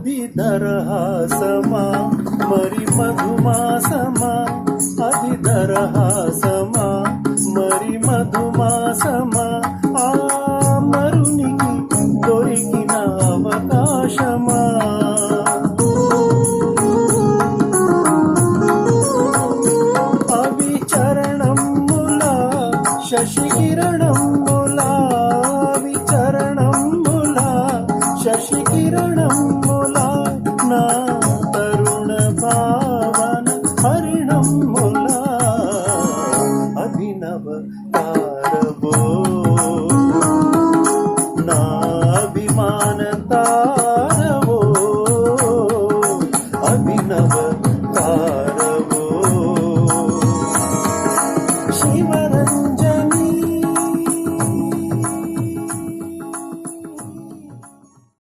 అధిదరహాసమా మరి మధుమాసమా అధిదరహాసమా మరి మధుమాసమా ఆ మరునికి దొరికిన అవకాశమా అవిచరణములా శశికిరణములా విచరణములా శశికిరణములా నా తరుణ భావన హరిణములా అభినవ తారవో నా అభిమాన తార